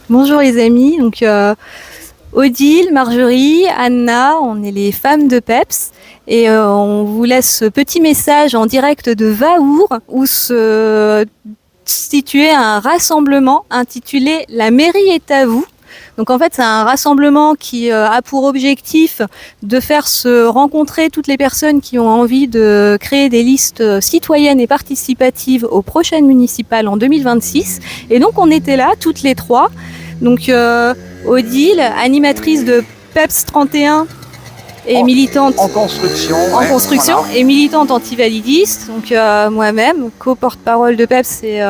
Bonjour les amis, donc Odile, Marjorie, Anna, on est les femmes de PEPS et on vous laisse ce petit message en direct de Vaour où se situait un rassemblement intitulé La mairie est à vous. Donc en fait c'est un rassemblement qui a pour objectif de faire se rencontrer toutes les personnes qui ont envie de créer des listes citoyennes et participatives aux prochaines municipales en 2026. Et donc on était là toutes les trois. Donc Odile, animatrice de PEPS 31 et militante en construction, voilà. Et militante antivalidiste. Donc moi-même, co-porte-parole de PEPS et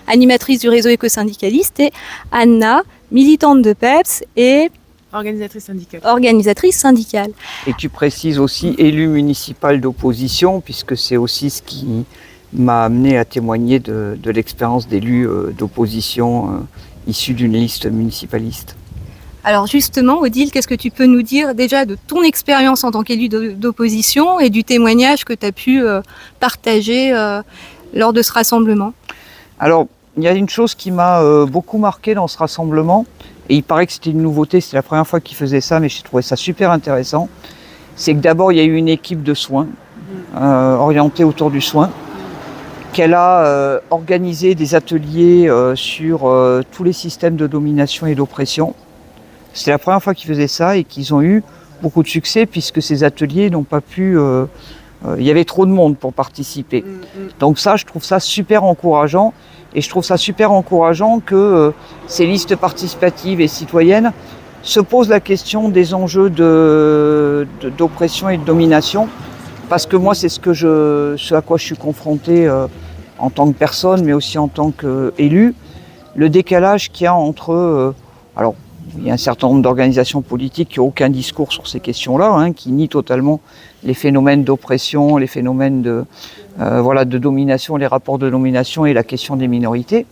animatrice du réseau écosyndicaliste. Et Anna, militante de PEPS et organisatrice syndicale. Et tu précises aussi élue municipale d'opposition, puisque c'est aussi ce qui m'a amené à témoigner de l'expérience d'élu d'opposition issu d'une liste municipaliste. Alors justement, Odile, qu'est-ce que tu peux nous dire déjà de ton expérience en tant qu'élu d'opposition et du témoignage que tu as pu partager lors de ce rassemblement? Alors, il y a une chose qui m'a beaucoup marqué dans ce rassemblement, et il paraît que c'était une nouveauté, c'était la première fois qu'ils faisaient ça, mais j'ai trouvé ça super intéressant. C'est que d'abord, il y a eu une équipe de soins, orientée autour du soin, qu'elle a organisé des ateliers sur tous les systèmes de domination et d'oppression. C'est la première fois qu'ils faisaient ça et qu'ils ont eu beaucoup de succès puisque ces ateliers n'ont pas pu... il y avait trop de monde pour participer. Donc ça, je trouve ça super encourageant. Et je trouve ça super encourageant que ces listes participatives et citoyennes se posent la question des enjeux d'oppression et de domination. Parce que moi, c'est ce à quoi je suis confronté en tant que personne, mais aussi en tant qu'élu. Le décalage qu'il y a entre... alors, il y a un certain nombre d'organisations politiques qui n'ont aucun discours sur ces questions-là, qui nient totalement les phénomènes d'oppression, les phénomènes de domination, les rapports de domination et la question des minorités.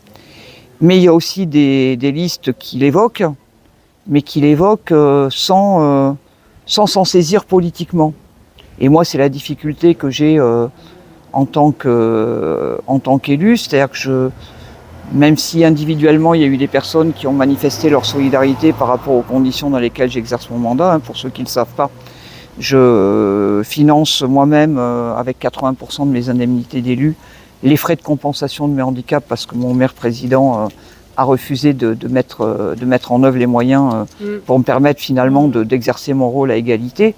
Mais il y a aussi des listes qui l'évoquent, mais qui l'évoquent sans s'en saisir politiquement. Et moi, c'est la difficulté que j'ai en tant qu'élu, c'est-à-dire que même si individuellement il y a eu des personnes qui ont manifesté leur solidarité par rapport aux conditions dans lesquelles j'exerce mon mandat, pour ceux qui ne le savent pas, je finance moi-même avec 80% de mes indemnités d'élu les frais de compensation de mes handicaps parce que mon maire président a refusé de mettre en œuvre les moyens pour me permettre finalement d'exercer mon rôle à égalité.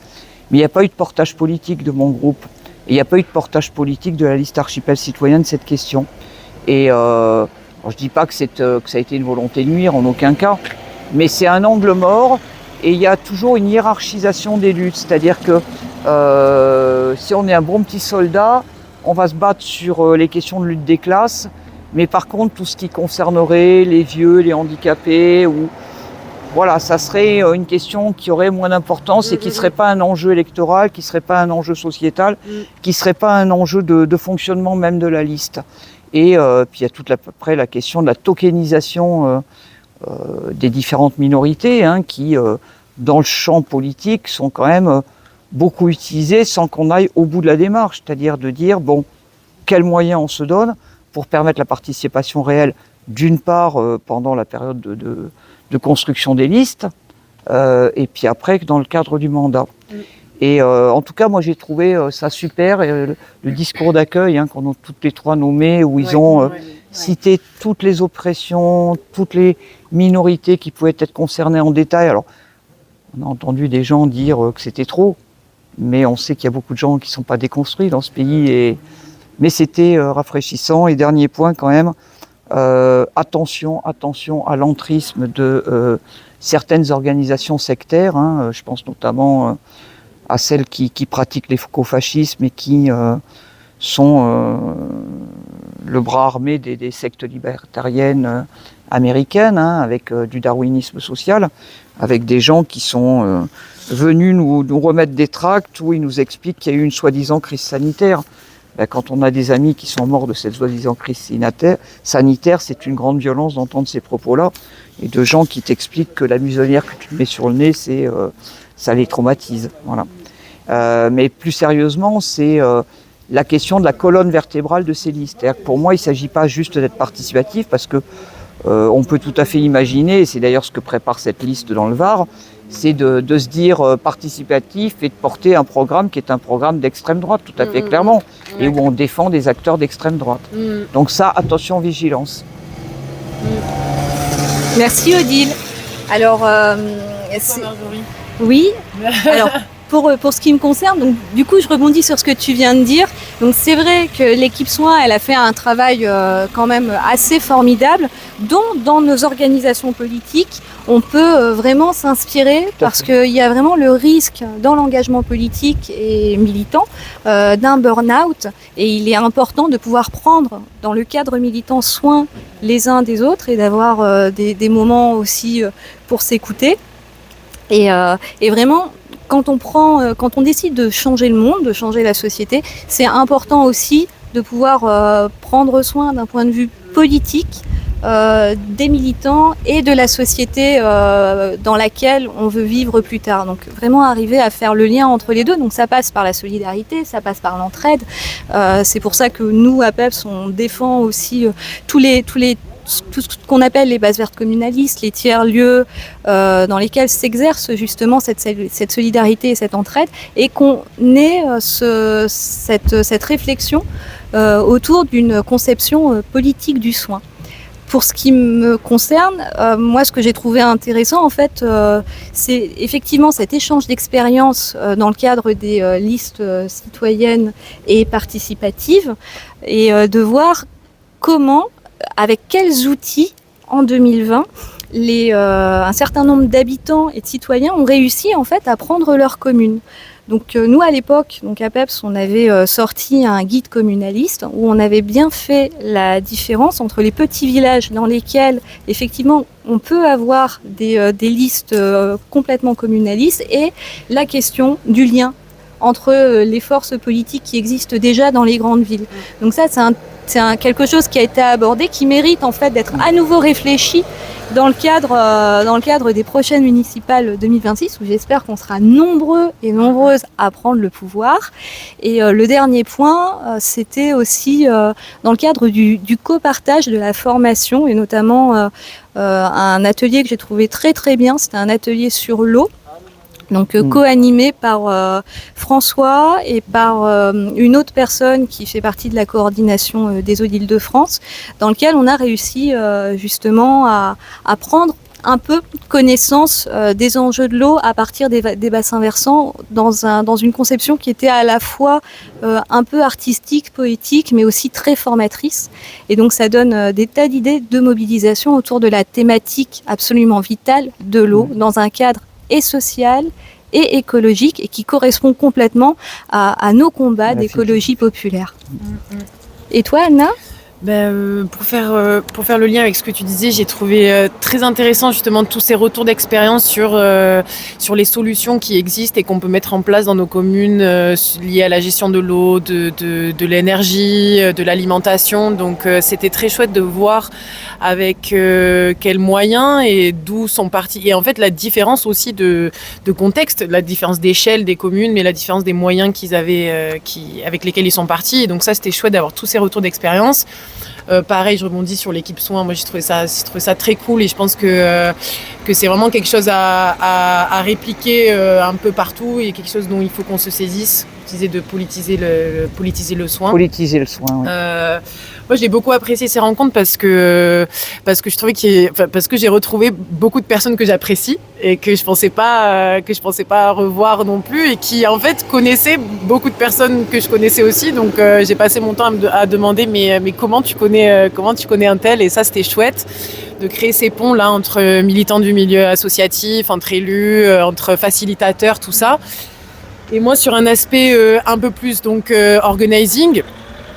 Mais il n'y a pas eu de portage politique de mon groupe et il n'y a pas eu de portage politique de la liste Archipel citoyenne de cette question. Et je ne dis pas que ça a été une volonté de nuire, en aucun cas, mais c'est un angle mort et il y a toujours une hiérarchisation des luttes. C'est-à-dire que si on est un bon petit soldat, on va se battre sur les questions de lutte des classes, mais par contre, tout ce qui concernerait les vieux, les handicapés, voilà, ça serait une question qui aurait moins d'importance et qui ne serait pas un enjeu électoral, qui ne serait pas un enjeu sociétal, qui ne serait pas un enjeu de fonctionnement même de la liste. Et puis il y a toute après la question de la tokenisation des différentes minorités qui, dans le champ politique, sont quand même beaucoup utilisées sans qu'on aille au bout de la démarche. C'est-à-dire de dire, bon, quels moyens on se donne pour permettre la participation réelle, d'une part pendant la période de construction des listes, et puis après dans le cadre du mandat. Et en tout cas, moi j'ai trouvé ça super, le discours d'accueil qu'on a toutes les trois nommé, où ils ont cité toutes les oppressions, toutes les minorités qui pouvaient être concernées en détail. Alors, on a entendu des gens dire que c'était trop, mais on sait qu'il y a beaucoup de gens qui ne sont pas déconstruits dans ce pays. Mais c'était rafraîchissant. Et dernier point quand même, attention à l'entrisme de certaines organisations sectaires. Je pense notamment à celles qui pratiquent l'écofascisme et qui sont le bras armé des sectes libertariennes américaines, avec du darwinisme social, avec des gens qui sont venus nous remettre des tracts où ils nous expliquent qu'il y a eu une soi-disant crise sanitaire. Quand on a des amis qui sont morts de cette soi-disant crise sanitaire, c'est une grande violence d'entendre ces propos-là, et de gens qui t'expliquent que la muselière que tu te mets sur le nez, ça les traumatise. Voilà. Mais plus sérieusement, c'est la question de la colonne vertébrale de ces listes. C'est-à-dire que pour moi, il ne s'agit pas juste d'être participatif, parce que On peut tout à fait imaginer, et c'est d'ailleurs ce que prépare cette liste dans le Var, c'est de se dire participatif et de porter un programme qui est un programme d'extrême droite, tout à fait clairement, et où on défend des acteurs d'extrême droite. Donc ça, attention, vigilance. Merci Odile. Alors, oui. Alors, pour ce qui me concerne, donc, du coup, je rebondis sur ce que tu viens de dire. Donc, c'est vrai que l'équipe soins, elle a fait un travail quand même assez formidable, dont dans nos organisations politiques, on peut vraiment s'inspirer parce qu'il y a vraiment le risque dans l'engagement politique et militant d'un burn-out. Et il est important de pouvoir prendre, dans le cadre militant, soin les uns des autres et d'avoir des moments aussi pour s'écouter. Et vraiment, quand on décide de changer le monde, de changer la société, c'est important aussi de pouvoir prendre soin d'un point de vue politique des militants et de la société dans laquelle on veut vivre plus tard. Donc vraiment arriver à faire le lien entre les deux. Donc ça passe par la solidarité, ça passe par l'entraide. C'est pour ça que nous, à PEPS, on défend aussi tout ce qu'on appelle les bases vertes communalistes, les tiers-lieux dans lesquels s'exerce justement cette solidarité et cette entraide, et qu'on ait cette réflexion autour d'une conception politique du soin. Pour ce qui me concerne, moi ce que j'ai trouvé intéressant en fait, c'est effectivement cet échange d'expériences dans le cadre des listes citoyennes et participatives, et de voir comment, avec quels outils, en 2020, un certain nombre d'habitants et de citoyens ont réussi en fait à prendre leur commune. Donc nous à l'époque, donc à PEPS, on avait sorti un guide communaliste où on avait bien fait la différence entre les petits villages dans lesquels effectivement on peut avoir des listes complètement communalistes, et la question du lien entre les forces politiques qui existent déjà dans les grandes villes. Donc ça, c'est quelque chose qui a été abordé, qui mérite en fait d'être à nouveau réfléchi dans le cadre des prochaines municipales 2026, où j'espère qu'on sera nombreux et nombreuses à prendre le pouvoir. Et le dernier point, c'était aussi dans le cadre du copartage de la formation, et notamment un atelier que j'ai trouvé très très bien, c'était un atelier sur l'eau. Donc co-animé par François et par une autre personne qui fait partie de la coordination des eaux d'Île-de-France, dans lequel on a réussi justement à prendre un peu connaissance des enjeux de l'eau à partir des bassins versants, dans une conception qui était à la fois un peu artistique, poétique, mais aussi très formatrice. Et donc ça donne des tas d'idées de mobilisation autour de la thématique absolument vitale de l'eau, dans un cadre et social et écologique, et qui correspond complètement à nos combats d'écologie populaire. Et toi, Anna ? Pour faire le lien avec ce que tu disais, j'ai trouvé très intéressant justement tous ces retours d'expérience sur les solutions qui existent et qu'on peut mettre en place dans nos communes liées à la gestion de l'eau, de l'énergie, de l'alimentation. Donc c'était très chouette de voir avec quels moyens et d'où sont partis. Et en fait, la différence aussi de contexte, la différence d'échelle des communes, mais la différence des moyens qu'ils avaient, avec lesquels ils sont partis. Et donc ça, c'était chouette d'avoir tous ces retours d'expérience. Pareil, je rebondis sur l'équipe soins. Moi, j'ai trouvé ça très cool, et je pense que c'est vraiment quelque chose à répliquer un peu partout, et quelque chose dont il faut qu'on se saisisse. Tu disais de politiser le soin. Politiser le soin, oui. Moi, j'ai beaucoup apprécié ces rencontres parce que je trouvais parce que j'ai retrouvé beaucoup de personnes que j'apprécie et que je pensais pas revoir non plus, et qui en fait connaissaient beaucoup de personnes que je connaissais aussi. Donc j'ai passé mon temps à demander mais comment tu connais un tel, et ça c'était chouette de créer ces ponts là entre militants du milieu associatif, entre élus, entre facilitateurs, tout ça. Et moi, sur un aspect un peu plus donc organizing,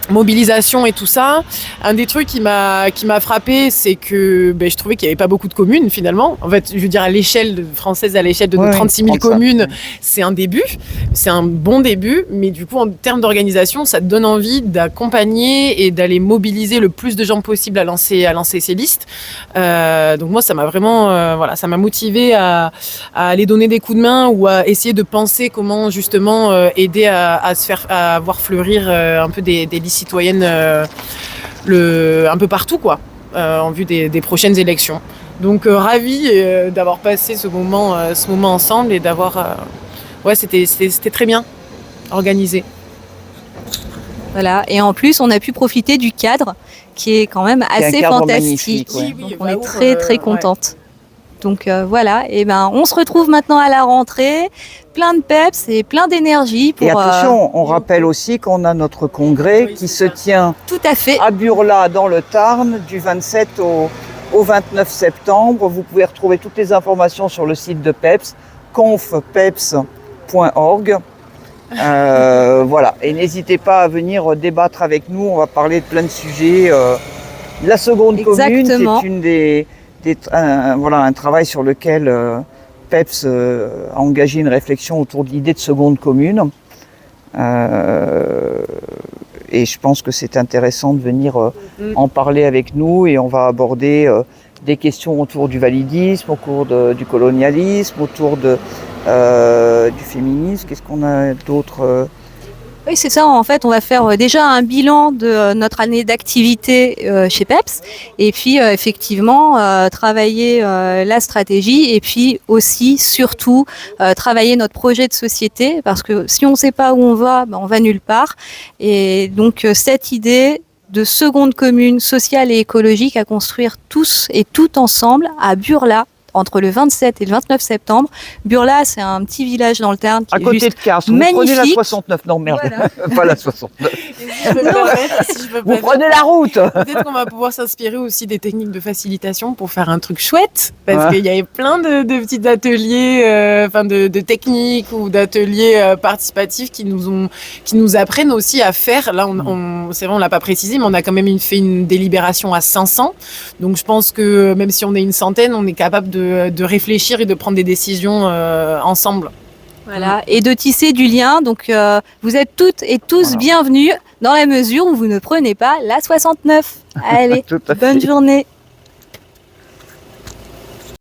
mobilisation et tout ça, un des trucs qui m'a frappé, c'est que je trouvais qu'il n'y avait pas beaucoup de communes finalement. En fait, je veux dire, à l'échelle française, à l'échelle de nos 36 000 communes, c'est un début, c'est un bon début, mais du coup, en termes d'organisation, ça te donne envie d'accompagner et d'aller mobiliser le plus de gens possible à lancer ces listes. Donc moi, ça m'a vraiment, ça m'a motivé à aller donner des coups de main, ou à essayer de penser comment justement aider à voir fleurir un peu des listes citoyennes un peu partout, quoi. en vue des prochaines élections. Donc ravi d'avoir passé ce moment ensemble et d'avoir... c'était très bien organisé. Voilà. Et en plus, on a pu profiter du cadre qui est quand même assez fantastique. Ouais. Donc, on est très contente. Donc voilà, et on se retrouve maintenant à la rentrée, plein de peps et plein d'énergie. Et attention, on rappelle aussi qu'on a notre congrès qui se tient tout à fait à Burla dans le Tarn du 27 au 29 septembre. Vous pouvez retrouver toutes les informations sur le site de PEPS, confpeps.org. Voilà, et n'hésitez pas à venir débattre avec nous, on va parler de plein de sujets. La seconde commune, c'est une un travail sur lequel PEPS a engagé une réflexion autour de l'idée de seconde commune. Et je pense que c'est intéressant de venir en parler avec nous, et on va aborder des questions autour du validisme, autour du colonialisme, autour du féminisme. Qu'est-ce qu'on a d'autre Oui, c'est ça. En fait, on va faire déjà un bilan de notre année d'activité chez PEPS, et puis effectivement travailler la stratégie, et puis aussi surtout travailler notre projet de société, parce que si on ne sait pas où on va nulle part. Et donc cette idée de seconde commune sociale et écologique à construire tous et toutes ensemble à Burla, entre le 27 et le 29 septembre. Burla, c'est un petit village dans le Tarn qui à côté est juste de Cars. Vous magnifique. prenez la 69, non merde, Voilà. pas la 69. Si je peux Vous prenez la route. Peut-être qu'on va pouvoir s'inspirer aussi des techniques de facilitation pour faire un truc chouette, parce qu'il y avait plein de petits ateliers, de techniques ou d'ateliers participatifs qui nous apprennent aussi à faire. Là, c'est vrai, on l'a pas précisé, mais on a quand même fait une délibération à 500. Donc, je pense que même si on est une centaine, on est capable de réfléchir et de prendre des décisions ensemble. Voilà, et de tisser du lien. Donc, vous êtes toutes et tous bienvenus dans la mesure où vous ne prenez pas la 69. Allez, bonne journée.